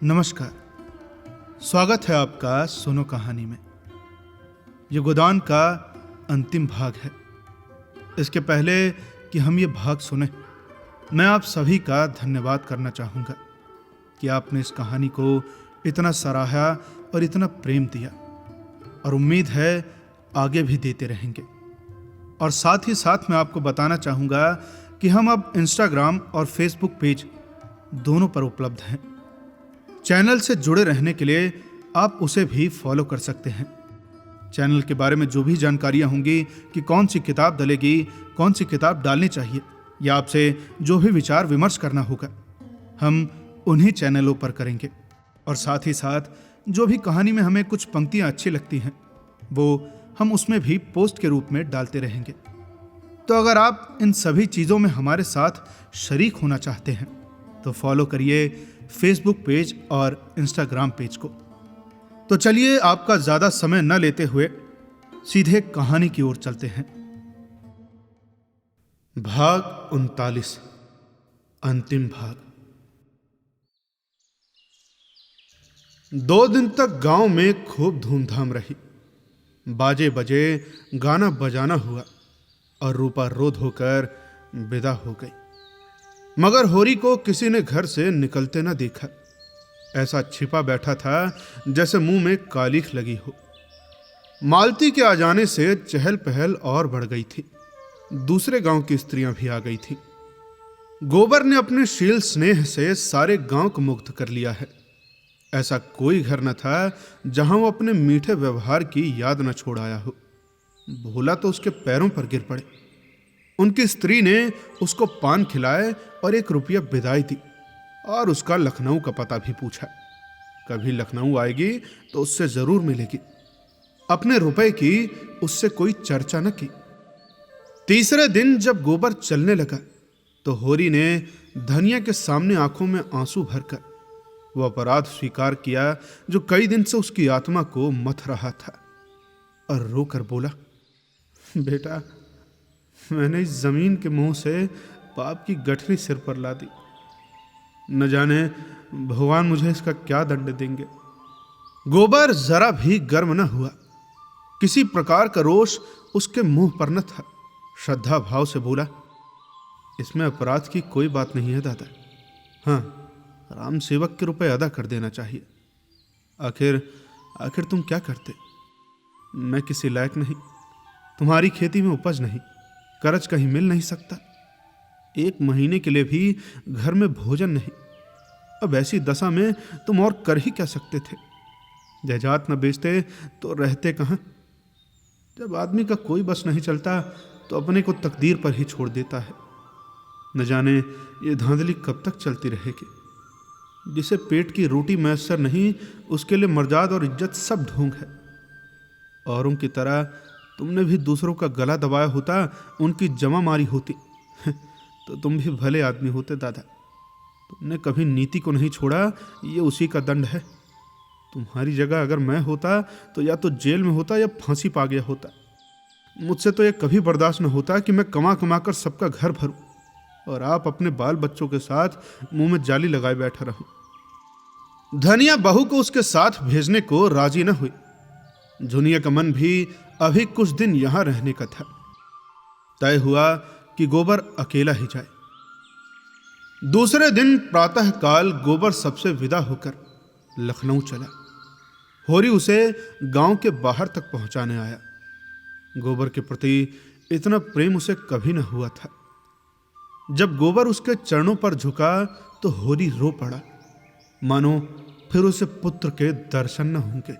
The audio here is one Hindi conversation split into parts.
नमस्कार। स्वागत है आपका सुनो कहानी में। ये गोदान का अंतिम भाग है। इसके पहले कि हम ये भाग सुने, मैं आप सभी का धन्यवाद करना चाहूँगा कि आपने इस कहानी को इतना सराहा और इतना प्रेम दिया, और उम्मीद है आगे भी देते रहेंगे। और साथ ही साथ मैं आपको बताना चाहूँगा कि हम अब इंस्टाग्राम और फेसबुक पेज दोनों पर उपलब्ध हैं। चैनल से जुड़े रहने के लिए आप उसे भी फॉलो कर सकते हैं। चैनल के बारे में जो भी जानकारियां होंगी कि कौन सी किताब डलेगी, कौन सी किताब डालनी चाहिए, या आपसे जो भी विचार विमर्श करना होगा, हम उन्हीं चैनलों पर करेंगे। और साथ ही साथ जो भी कहानी में हमें कुछ पंक्तियां अच्छी लगती हैं, वो हम उसमें भी पोस्ट के रूप में डालते रहेंगे। तो अगर आप इन सभी चीज़ों में हमारे साथ शरीक होना चाहते हैं तो फॉलो करिए फेसबुक पेज और इंस्टाग्राम पेज को। तो चलिए आपका ज्यादा समय न लेते हुए सीधे कहानी की ओर चलते हैं। भाग 39, अंतिम भाग। 2 दिन तक गांव में खूब धूमधाम रही। बाजे बजे, गाना बजाना हुआ और रूपा रो धोकर विदा हो गई। मगर होरी को किसी ने घर से निकलते न देखा। ऐसा छिपा बैठा था जैसे मुंह में कालिख लगी हो। मालती के आ जाने से चहल पहल और बढ़ गई थी। दूसरे गांव की स्त्रियां भी आ गई थीं। गोबर ने अपने शील स्नेह से सारे गांव को मुग्ध कर लिया है। ऐसा कोई घर न था जहां वो अपने मीठे व्यवहार की याद न छोड़ आया हो। भोला तो उसके पैरों पर गिर पड़े। उनकी स्त्री ने उसको पान खिलाए और 1 रुपया विदाई दी, और उसका लखनऊ का पता भी पूछा। कभी लखनऊ आएगी तो उससे जरूर मिलेगी। अपने रुपए की उससे कोई चर्चा न की। तीसरे दिन जब गोबर चलने लगा तो होरी ने धनिया के सामने आंखों में आंसू भरकर वो अपराध स्वीकार किया जो कई दिन से उसकी आत्मा को मथ रहा था, और रोकर बोला, बेटा, मैंने इस जमीन के मुंह से पाप की गठरी सिर पर ला दी। न जाने भगवान मुझे इसका क्या दंड देंगे। गोबर जरा भी गर्म न हुआ। किसी प्रकार का रोष उसके मुंह पर न था। श्रद्धा भाव से बोला, इसमें अपराध की कोई बात नहीं है दादा। हाँ, राम सेवक के रुपए अदा कर देना चाहिए। आखिर तुम क्या करते? मैं किसी लायक नहीं। तुम्हारी खेती में उपज नहीं, कर्ज कहीं मिल नहीं सकता। 1 महीने के लिए भी घर में भोजन नहीं। अब ऐसी दशा में तुम और कर ही क्या सकते थे? जायदाद न बेचते तो रहते कहां? जब आदमी का कोई बस नहीं चलता तो अपने को तकदीर पर ही छोड़ देता है। न जाने ये धांधली कब तक चलती रहेगी। जिसे पेट की रोटी मैसर नहीं, उसके लिए मर्यादा और इज्जत सब ढोंग है। औरों की तरह तुमने भी दूसरों का गला दबाया होता, उनकी जमा मारी होती तो तुम भी भले आदमी होते दादा। तुमने कभी नीति को नहीं छोड़ा, ये उसी का दंड है। तुम्हारी जगह अगर मैं होता तो या तो जेल में होता या फांसी पा गया होता। मुझसे तो यह कभी बर्दाश्त न होता कि मैं कमा कमा कर सबका घर भरूं और आप अपने बाल बच्चों के साथ मुंह में जाली लगाए बैठा रहूं। धनिया बहू को उसके साथ भेजने को राजी न हुई। झुनिया का मन भी अभी कुछ दिन यहां रहने का था। तय हुआ कि गोबर अकेला ही जाए। दूसरे दिन प्रातः काल गोबर सबसे विदा होकर लखनऊ चला। होरी उसे गांव के बाहर तक पहुंचाने आया। गोबर के प्रति इतना प्रेम उसे कभी न हुआ था। जब गोबर उसके चरणों पर झुका तो होरी रो पड़ा, मानो फिर उसे पुत्र के दर्शन न होंगे।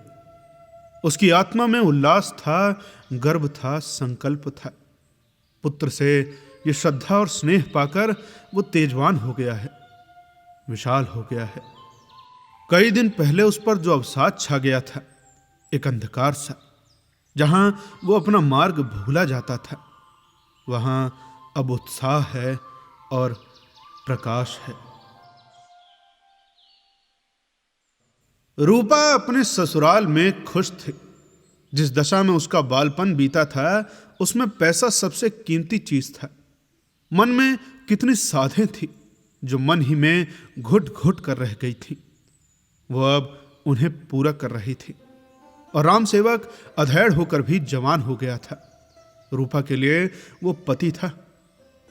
उसकी आत्मा में उल्लास था, गर्व था, संकल्प था। पुत्र से ये श्रद्धा और स्नेह पाकर वो तेजवान हो गया है, विशाल हो गया है। कई दिन पहले उस पर जो अवसाद छा गया था, एक अंधकार सा, जहां वो अपना मार्ग भूला जाता था, वहां अब उत्साह है और प्रकाश है। रूपा अपने ससुराल में खुश थी। जिस दशा में उसका बालपन बीता था, उसमें पैसा सबसे कीमती चीज था। मन में कितनी साधें थी जो मन ही में घुट घुट कर रह गई थी। वो अब उन्हें पूरा कर रही थी। और राम सेवक अधेड़ होकर भी जवान हो गया था। रूपा के लिए वो पति था।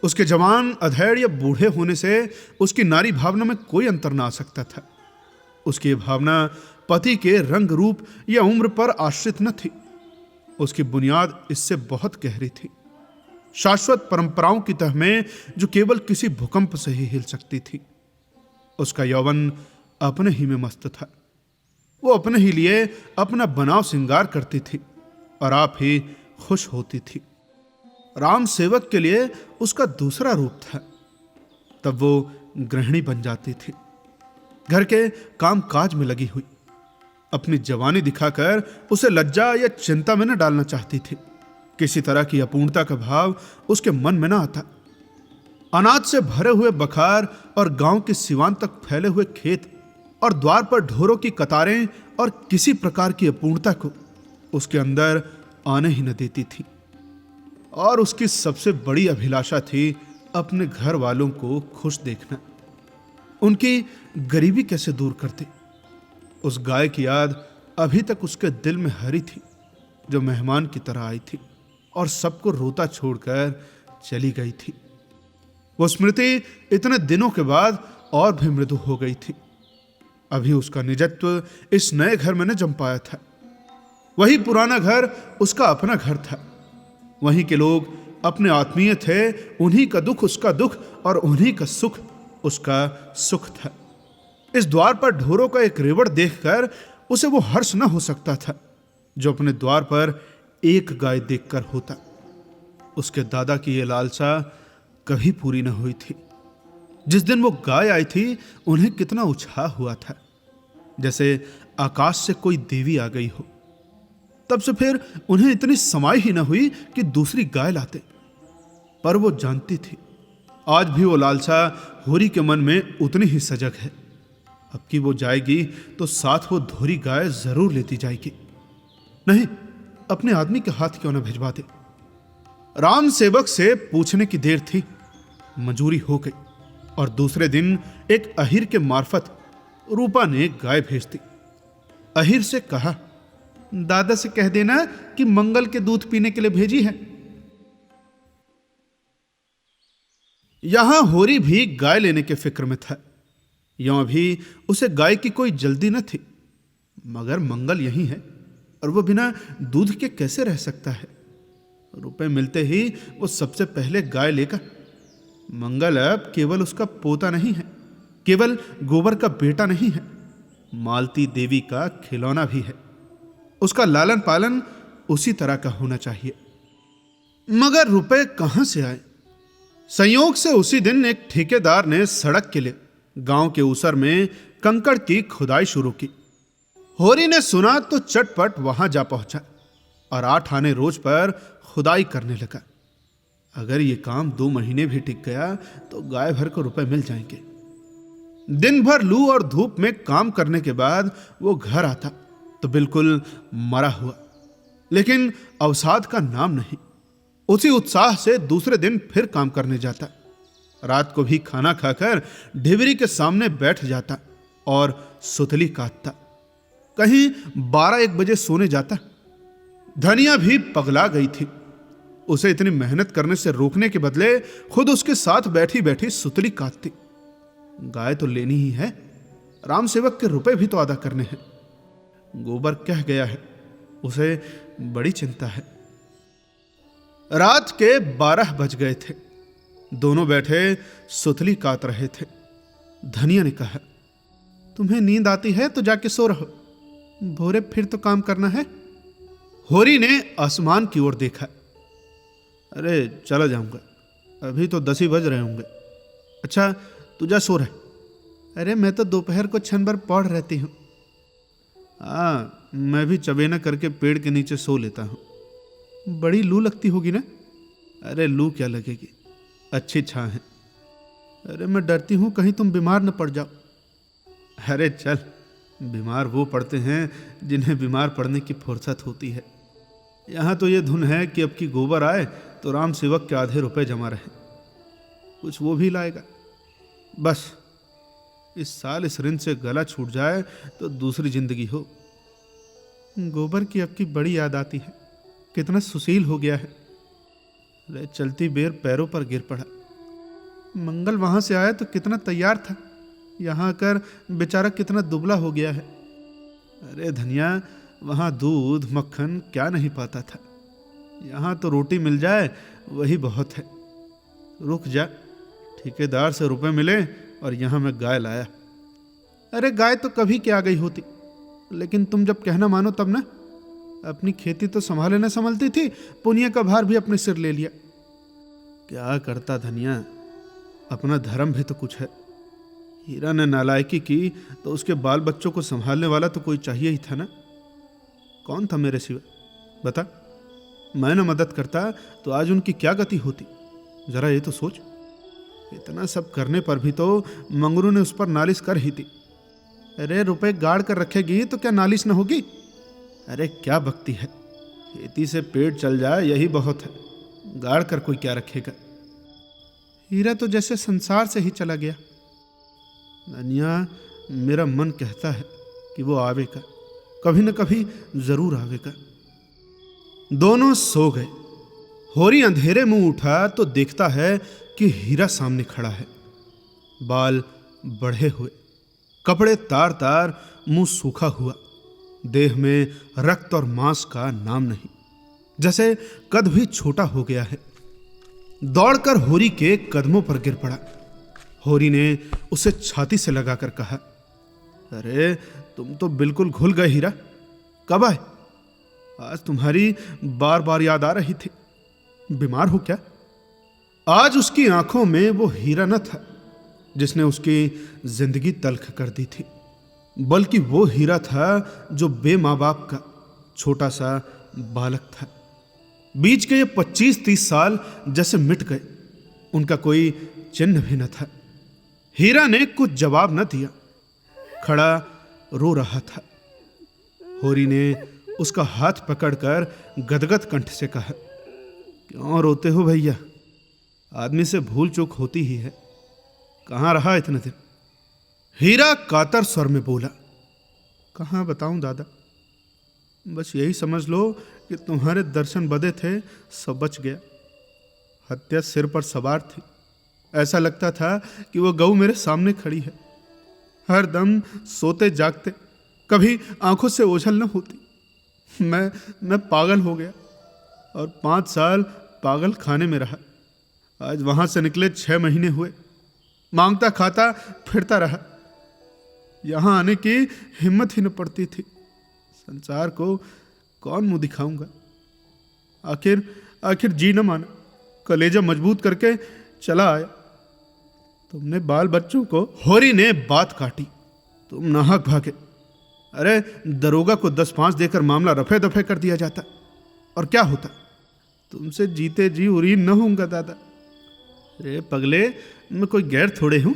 उसके जवान, अधेड़ या बूढ़े होने से उसकी नारी भावना में कोई अंतर ना आ सकता था। उसकी भावना पति के रंग, रूप या उम्र पर आश्रित न थी। उसकी बुनियाद इससे बहुत गहरी थी, शाश्वत परंपराओं की तह में जो केवल किसी भूकंप से ही हिल सकती थी। उसका यौवन अपने ही में मस्त था। वो अपने ही लिए अपना बनाव श्रृंगार करती थी और आप ही खुश होती थी। राम सेवक के लिए उसका दूसरा रूप था। तब वो गृहिणी बन जाती थी, घर के काम काज में लगी हुई। अपनी जवानी दिखाकर उसे लज्जा या चिंता में न डालना चाहती थी। किसी तरह की अपूर्णता का भाव उसके मन में न आता। अनाज से भरे हुए बखार और गांव के सिवान तक फैले हुए खेत और द्वार पर ढोरों की कतारें और किसी प्रकार की अपूर्णता को उसके अंदर आने ही न देती थी। और उसकी सबसे बड़ी अभिलाषा थी अपने घर वालों को खुश देखना, उनकी गरीबी कैसे दूर करते। उस गाय की याद अभी तक उसके दिल में हरी थी, जो मेहमान की तरह आई थी और सबको रोता छोड़कर चली गई थी। वो स्मृति इतने दिनों के बाद और भी मृदु हो गई थी। अभी उसका निजत्व इस नए घर में न जम पाया था। वही पुराना घर उसका अपना घर था। वहीं के लोग अपने आत्मीय थे। उन्हीं का दुख उसका दुख और उन्हीं का सुख उसका सुख था। इस द्वार पर ढोरों का एक रेवड़ देखकर उसे वो हर्ष न हो सकता था जो अपने द्वार पर एक गाय देखकर होता। उसके दादा की ये लालसा कभी पूरी न हुई थी। जिस दिन वो गाय आई थी, उन्हें कितना उत्साह हुआ था, जैसे आकाश से कोई देवी आ गई हो। तब से फिर उन्हें इतनी समाई ही न हुई कि दूसरी गाय लाते। पर वो जानती थी आज भी वो लालसा होरी के मन में उतनी ही सजग है। अब की वो जाएगी तो साथ वो धोरी गाय जरूर लेती जाएगी। नहीं, अपने आदमी के हाथ क्यों न भिजवा दे। राम सेवक से पूछने की देर थी, मंजूरी हो गई और दूसरे दिन एक अहिर के मार्फत रूपा ने गाय भेज दी। अहिर से कहा, दादा से कह देना कि मंगल के दूध पीने के लिए भेजी है। यहां होरी भी गाय लेने के फिक्र में था। यों भी उसे गाय की कोई जल्दी न थी, मगर मंगल यही है और वो बिना दूध के कैसे रह सकता है। रुपए मिलते ही वो सबसे पहले गाय लेगा। मंगल अब केवल उसका पोता नहीं है, केवल गोबर का बेटा नहीं है, मालती देवी का खिलौना भी है। उसका लालन पालन उसी तरह का होना चाहिए। मगर रुपए कहां से आए? संयोग से उसी दिन एक ठेकेदार ने सड़क के लिए गांव के ऊसर में कंकड़ की खुदाई शुरू की। होरी ने सुना तो चटपट वहां जा पहुंचा और 8 आने रोज पर खुदाई करने लगा। अगर ये काम 2 महीने भी टिक गया तो गाय भर को रुपए मिल जाएंगे। दिन भर लू और धूप में काम करने के बाद वो घर आता तो बिल्कुल मरा हुआ, लेकिन अवसाद का नाम नहीं। उसी उत्साह से दूसरे दिन फिर काम करने जाता। रात को भी खाना खाकर ढिबरी के सामने बैठ जाता और सुतली काटता। कहीं 12-1 बजे सोने जाता। धनिया भी पगला गई थी। उसे इतनी मेहनत करने से रोकने के बदले खुद उसके साथ बैठी बैठी सुतली काटती। गाय तो लेनी ही है, राम सेवक के रुपए भी तो अदा करने हैं। गोबर कह गया है, उसे बड़ी चिंता है। रात के 12 बज गए थे। दोनों बैठे सुतली काट रहे थे। धनिया ने कहा, तुम्हें नींद आती है तो जाके सो रहो, भोरे फिर तो काम करना है। होरी ने आसमान की ओर देखा। अरे चला जाऊंगा, अभी तो 10 ही बज रहे होंगे। अच्छा तू जा सो रहे। अरे मैं तो दोपहर को क्षण भर पढ़ रहती हूँ। हाँ, मैं भी चबेना करके पेड़ के नीचे सो लेता हूँ। बड़ी लू लगती होगी ना? अरे लू क्या लगेगी, अच्छी छां है। अरे मैं डरती हूँ कहीं तुम बीमार न पड़ जाओ। अरे चल, बीमार वो पड़ते हैं जिन्हें बीमार पड़ने की फुर्सत होती है। यहाँ तो ये धुन है कि अब की गोबर आए तो राम सेवक के आधे रुपए जमा रहे, कुछ वो भी लाएगा। बस इस साल इस ऋण से गला छूट जाए तो दूसरी जिंदगी हो। गोबर की अब की बड़ी याद आती है, कितना सुशील हो गया है। अरे चलती बेर पैरों पर गिर पड़ा। मंगल वहां से आया तो कितना तैयार था, यहाँ आकर बेचारा कितना दुबला हो गया है। अरे धनिया, वहां दूध मक्खन क्या नहीं पाता था, यहाँ तो रोटी मिल जाए वही बहुत है। रुक जा, ठेकेदार से रुपए मिले और यहाँ मैं गाय लाया। अरे गाय तो कभी की आ गई होती, लेकिन तुम जब कहना मानो तब ना। अपनी खेती तो संभाले न संभलती थी, पुनिया का भार भी अपने सिर ले लिया। क्या करता धनिया, अपना धर्म भी तो कुछ है। हीरा ने नालायकी की तो उसके बाल बच्चों को संभालने वाला तो कोई चाहिए ही था ना। कौन था मेरे सिवा, बता। मैं न मदद करता तो आज उनकी क्या गति होती, जरा ये तो सोच। इतना सब करने पर भी तो मंगरू ने उस पर नालिश कर ही थी। अरे रुपए गाड़ कर रखेगी तो क्या नालिश न होगी। अरे क्या बकती है, खेती से पेट चल जाए यही बहुत है, गाड़ कर कोई क्या रखेगा। हीरा तो जैसे संसार से ही चला गया। धनिया, मेरा मन कहता है कि वो आवेगा, कभी न कभी जरूर आवेगा। दोनों सो गए। होरी अंधेरे मुंह उठा तो देखता है कि हीरा सामने खड़ा है, बाल बढ़े हुए, कपड़े तार तार, मुंह सूखा हुआ, देह में रक्त और मांस का नाम नहीं, जैसे कद भी छोटा हो गया है। दौड़कर होरी के कदमों पर गिर पड़ा। होरी ने उसे छाती से लगाकर कहा, अरे तुम तो बिल्कुल घुल गए हीरा, कब आए? आज तुम्हारी बार बार याद आ रही थी। बीमार हो क्या? आज उसकी आंखों में वो हीरा न था जिसने उसकी जिंदगी तल्ख कर दी थी, बल्कि वो हीरा था जो बे माँ बाप का छोटा सा बालक था। बीच के ये 25-30 साल जैसे मिट गए, उनका कोई चिन्ह भी न था। हीरा ने कुछ जवाब न दिया, खड़ा रो रहा था। होरी ने उसका हाथ पकड़कर गदगद कंठ से कहा, क्यों रोते हो भैया? आदमी से भूल चूक होती ही है, कहाँ रहा इतने दिन? हीरा कातर स्वर में बोला, कहाँ बताऊं दादा, बस यही समझ लो कि तुम्हारे दर्शन बदे थे, सब बच गया। हत्या सिर पर सवार थी, ऐसा लगता था कि वो गऊ मेरे सामने खड़ी है। हर दम सोते जागते, कभी आंखों से ओझल न होती। मैं पागल हो गया और 5 साल पागल खाने में रहा। आज वहां से निकले 6 महीने हुए, मांगता खाता फिरता रहा। यहां आने की हिम्मत ही न पड़ती थी। संसार को कौन मुंह दिखाऊंगा? आखिर जी न माना, कलेजा मजबूत करके चला आया। तुमने बाल बच्चों को, होरी ने बात काटी, तुम नाहक भागे। अरे दरोगा को 10-5 देकर मामला रफे दफे कर दिया जाता, और क्या होता? तुमसे जीते जी उरीन न होऊंगा दादा। अरे पगले, मैं कोई गैर थोड़े हूं।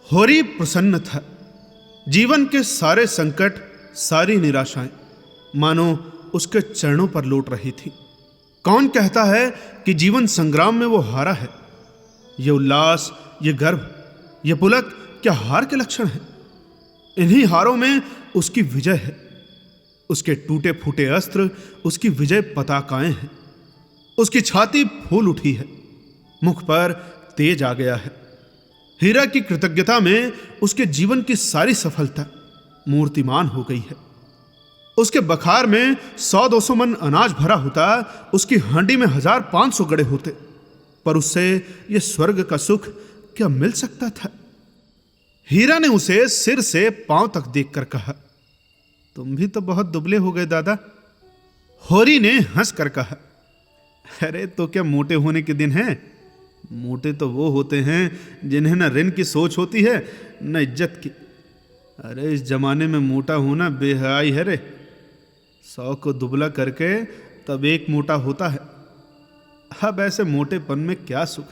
होरी प्रसन्न था। जीवन के सारे संकट, सारी निराशाएं मानो उसके चरणों पर लौट रही थी। कौन कहता है कि जीवन संग्राम में वो हारा है? ये उल्लास, ये गर्व, ये पुलक क्या हार के लक्षण है? इन्हीं हारों में उसकी विजय है। उसके टूटे फूटे अस्त्र उसकी विजय पताकाएं हैं। उसकी छाती फूल उठी है, मुख पर तेज आ गया है। हीरा की कृतज्ञता में उसके जीवन की सारी सफलता मूर्तिमान हो गई है। उसके बखार में 100-200 मन अनाज भरा होता, उसकी हांडी में 1500 गड़े होते, पर उससे यह स्वर्ग का सुख क्या मिल सकता था? हीरा ने उसे सिर से पांव तक देखकर कहा, तुम भी तो बहुत दुबले हो गए दादा। होरी ने हंस कर कहा, अरे तो क्या मोटे होने के दिन हैं? मोटे तो वो होते हैं जिन्हें न ऋण की सोच होती है न इज्जत की। अरे इस जमाने में मोटा होना बेहयाई है रे। 100 को दुबला करके तब एक मोटा होता है। अब ऐसे मोटेपन में क्या सुख?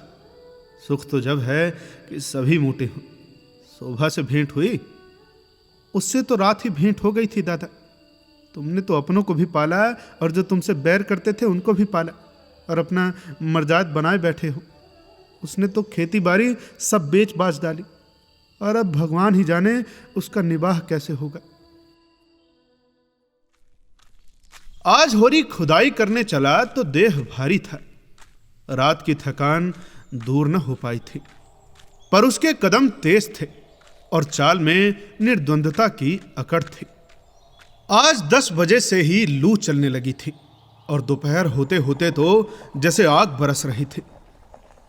सुख तो जब है कि सभी मोटे हों। शोभा से भेंट हुई, उससे तो रात ही भेंट हो गई थी दादा। तुमने तो अपनों को भी पाला और जो तुमसे बैर करते थे उनको भी पाला और अपना मर्जाद बनाए बैठे हो। उसने तो खेती बाड़ी सब बेच बाच डाली और अब भगवान ही जाने उसका निबाह कैसे होगा। आज होरी खुदाई करने चला तो देह भारी था। रात की थकान दूर न हो पाई थी, पर उसके कदम तेज थे और चाल में निर्द्वंद्वता की अकड़ थी। आज 10 बजे से ही लू चलने लगी थी और दोपहर होते होते तो जैसे आग बरस रही थी।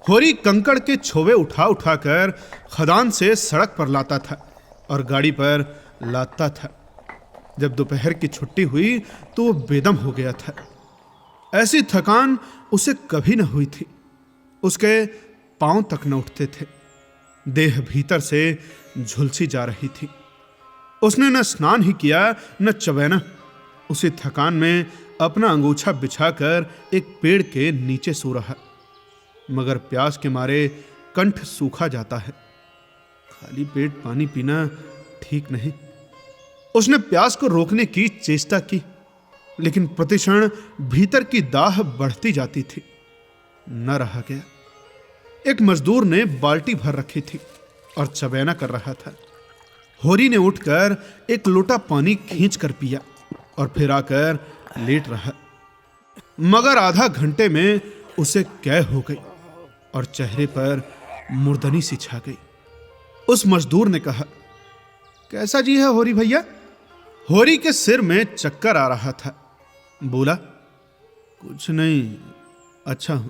होरी कंकड़ के छोवे उठा उठाकर खदान से सड़क पर लाता था और गाड़ी पर लादता था। जब दोपहर की छुट्टी हुई तो वो बेदम हो गया था। ऐसी थकान उसे कभी न हुई थी। उसके पांव तक न उठते थे। देह भीतर से झुलसी जा रही थी। उसने न स्नान ही किया न चवैना। उसी थकान में अपना अंगूछा बिछाकर एक पेड़ के नीचे सो रहा, मगर प्यास के मारे कंठ सूखा जाता है। खाली पेट पानी पीना ठीक नहीं। उसने प्यास को रोकने की चेष्टा की, लेकिन प्रतिक्षण भीतर की दाह बढ़ती जाती थी। न रहा गया। एक मजदूर ने बाल्टी भर रखी थी और चबैना कर रहा था। होरी ने उठकर एक लोटा पानी खींच कर पिया और फिर आकर लेट रहा, मगर आधा घंटे में उसे कैं हो गई और चेहरे पर मुर्दनी सी छा गई। उस मजदूर ने कहा, कैसा जी है होरी भैया? होरी के सिर में चक्कर आ रहा था। बोला, कुछ नहीं, अच्छा हूं।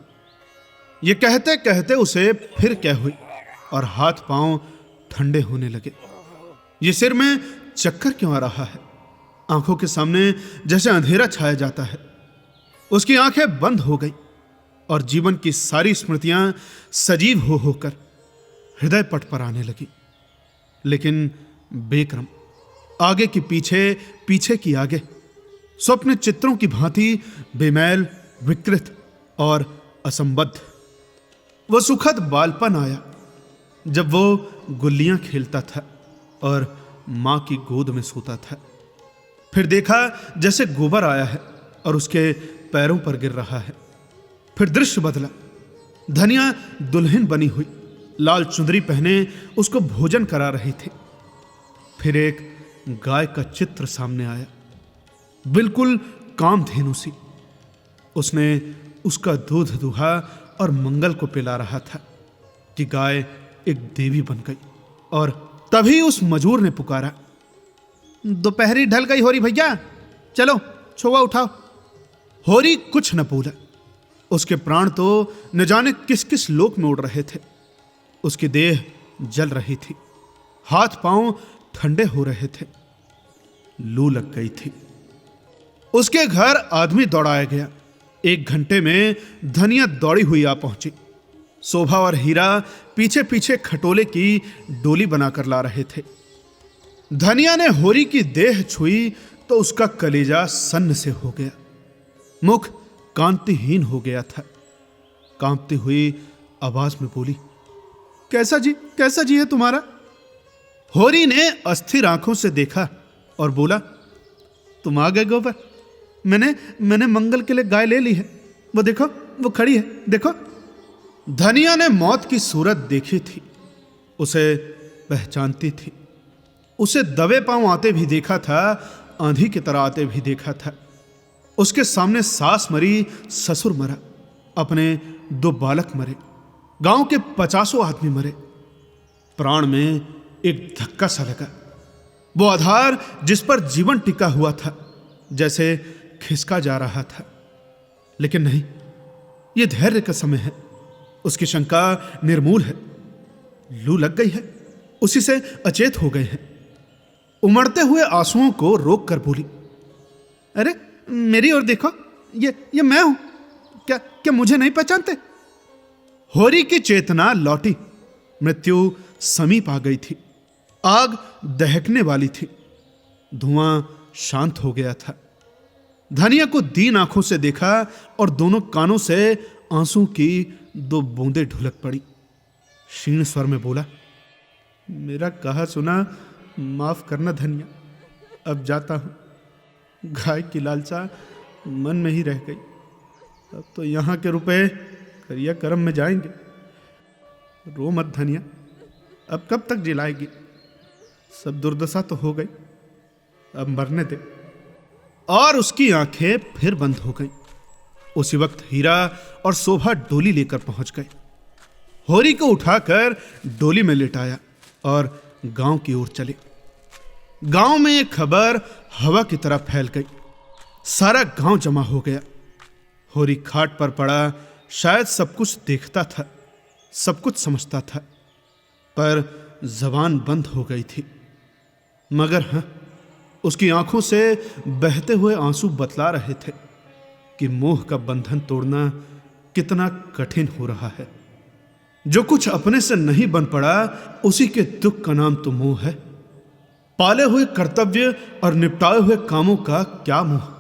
ये कहते कहते उसे फिर क्या हुई और हाथ पांव ठंडे होने लगे। ये सिर में चक्कर क्यों आ रहा है? आंखों के सामने जैसे अंधेरा छाया जाता है। उसकी आंखें बंद हो गई और जीवन की सारी स्मृतियां सजीव हो होकर हृदय पट पर आने लगी, लेकिन बेक्रम, आगे की पीछे, पीछे की आगे, स्वप्न चित्रों की भांति बेमैल, विकृत और असंबद्ध। वो सुखद बालपन आया जब वो गुल्लियां खेलता था और मां की गोद में सोता था। फिर देखा जैसे गोबर आया है और उसके पैरों पर गिर रहा है। फिर दृश्य बदला। धनिया दुल्हन बनी हुई लाल चुंदरी पहने उसको भोजन करा रही थी। फिर एक गाय का चित्र सामने आया, बिल्कुल कामधेनु सी। उसने उसका दूध दुहा और मंगल को पिला रहा था कि गाय एक देवी बन गई। और तभी उस मजूर ने पुकारा, दोपहरी ढल गई होरी भैया, चलो छोवा उठाओ। होरी कुछ न बोला। उसके प्राण तो न जाने किस किस लोक में उड़ रहे थे। उसकी देह जल रही थी, हाथ पांव ठंडे हो रहे थे। लू लग गई थी। उसके घर आदमी दौड़ाया गया। 1 घंटे में धनिया दौड़ी हुई आ पहुंची। शोभा और हीरा पीछे पीछे खटोले की डोली बनाकर ला रहे थे। धनिया ने होरी की देह छुई तो उसका कलेजा सन्न से हो गया। मुख कांतिहीन हो गया था। कांपती हुई आवाज में बोली, कैसा जी है तुम्हारा? होरी ने अस्थिर आंखों से देखा और बोला, तुम आ गए गोबर। मैंने मंगल के लिए गाय ले ली है। वो देखो, वो खड़ी है, देखो। धनिया ने मौत की सूरत देखी थी, उसे पहचानती थी। उसे दबे पांव आते भी देखा था, आंधी की तरह आते भी देखा था। उसके सामने सास मरी, ससुर मरा, अपने 2 बालक मरे, गांव के 50 आदमी मरे। प्राण में एक धक्का सा लगा। वो आधार जिस पर जीवन टिका हुआ था जैसे खिसका जा रहा था। लेकिन नहीं, यह धैर्य का समय है। उसकी शंका निर्मूल है। लू लग गई है, उसी से अचेत हो गए हैं। उमड़ते हुए आंसुओं को रोक कर बोली, अरे मेरी ओर देखो, ये मैं हूं। क्या मुझे नहीं पहचानते? होरी की चेतना लौटी। मृत्यु समीप आ गई थी। आग दहकने वाली थी। धुआं शांत हो गया था। धनिया को दीन आंखों से देखा और दोनों कानों से आंसू की 2 बूंदें ढुलक पड़ी। क्षीण स्वर में बोला, मेरा कहा सुना माफ करना धनिया, अब जाता हूं। गाय की लालसा मन में ही रह गई। अब तो यहाँ के रुपए करिया कर्म में जाएंगे। रो मत धनिया, अब कब तक जिलाएगी? सब दुर्दशा तो हो गई, अब मरने दे। और उसकी आंखें फिर बंद हो गईं। उसी वक्त हीरा और शोभा डोली लेकर पहुंच गए। होरी को उठाकर डोली में लिटाया और गांव की ओर चले। गांव में यह खबर हवा की तरह फैल गई। सारा गांव जमा हो गया। होरी खाट पर पड़ा शायद सब कुछ देखता था, सब कुछ समझता था, पर जबान बंद हो गई थी। मगर हाँ, उसकी आंखों से बहते हुए आंसू बतला रहे थे कि मोह का बंधन तोड़ना कितना कठिन हो रहा है। जो कुछ अपने से नहीं बन पड़ा, उसी के दुख का नाम तो मोह है। पाले हुए कर्तव्य और निपटाए हुए कामों का क्या मोह?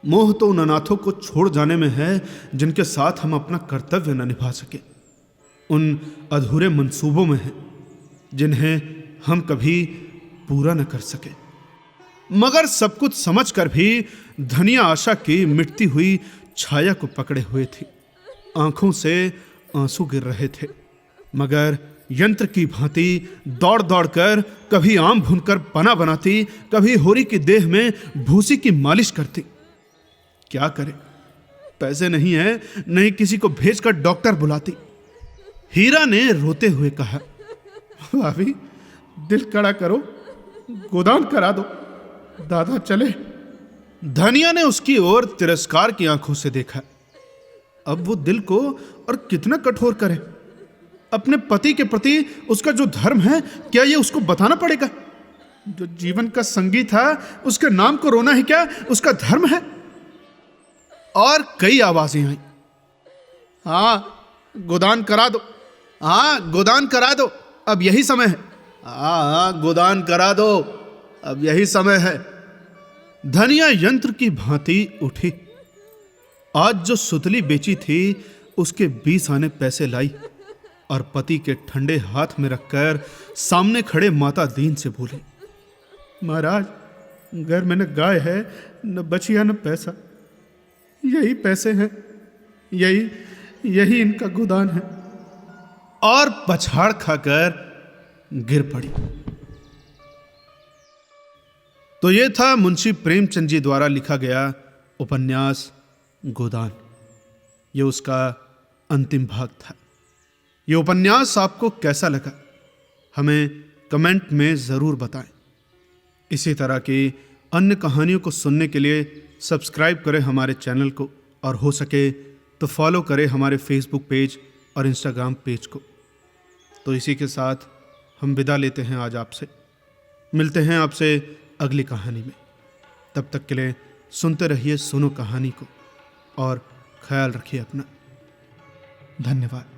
मोह तो उन अनाथों को छोड़ जाने में है जिनके साथ हम अपना कर्तव्य न निभा सके, उन अधूरे मंसूबों में है जिन्हें हम कभी पूरा न कर सके। मगर सब कुछ समझकर भी धनिया आशा की मिटती हुई छाया को पकड़े हुए थी। आंखों से आंसू गिर रहे थे, मगर यंत्र की भांति दौड़ दौड़ कर कभी आम भूनकर पना बनाती, कभी होरी की देह में भूसी की मालिश करती। क्या करे, पैसे नहीं है, नहीं किसी को भेजकर डॉक्टर बुलाती। हीरा ने रोते हुए कहा, भाभी दिल कड़ा करो, गोदान करा दो, दादा चले। धनिया ने उसकी ओर तिरस्कार की आंखों से देखा। अब वो दिल को और कितना कठोर करे। अपने पति के प्रति उसका जो धर्म है, क्या ये उसको बताना पड़ेगा? जो जीवन का संगी था, उसके नाम को रोना ही क्या उसका धर्म है? और कई आवाजें आई, हाँ गोदान करा दो, हाँ गोदान करा दो, अब यही समय है, हाँ गोदान करा दो, अब यही समय है। धनिया यंत्र की भांति उठी। आज जो सुतली बेची थी उसके 20 आने पैसे लाई और पति के ठंडे हाथ में रखकर सामने खड़े माता दीन से बोली, महाराज घर में न गाय है, न बचिया, न पैसा, यही पैसे हैं, यही इनका गोदान है। और पछाड़ खाकर गिर पड़ी। तो यह था मुंशी प्रेमचंद जी द्वारा लिखा गया उपन्यास गोदान। यह उसका अंतिम भाग था। यह उपन्यास आपको कैसा लगा हमें कमेंट में जरूर बताएं। इसी तरह की अन्य कहानियों को सुनने के लिए सब्सक्राइब करें हमारे चैनल को, और हो सके तो फॉलो करें हमारे फेसबुक पेज और इंस्टाग्राम पेज को। तो इसी के साथ हम विदा लेते हैं आज आपसे। मिलते हैं आपसे अगली कहानी में। तब तक के लिए सुनते रहिए सुनो कहानी को और ख्याल रखिए अपना। धन्यवाद।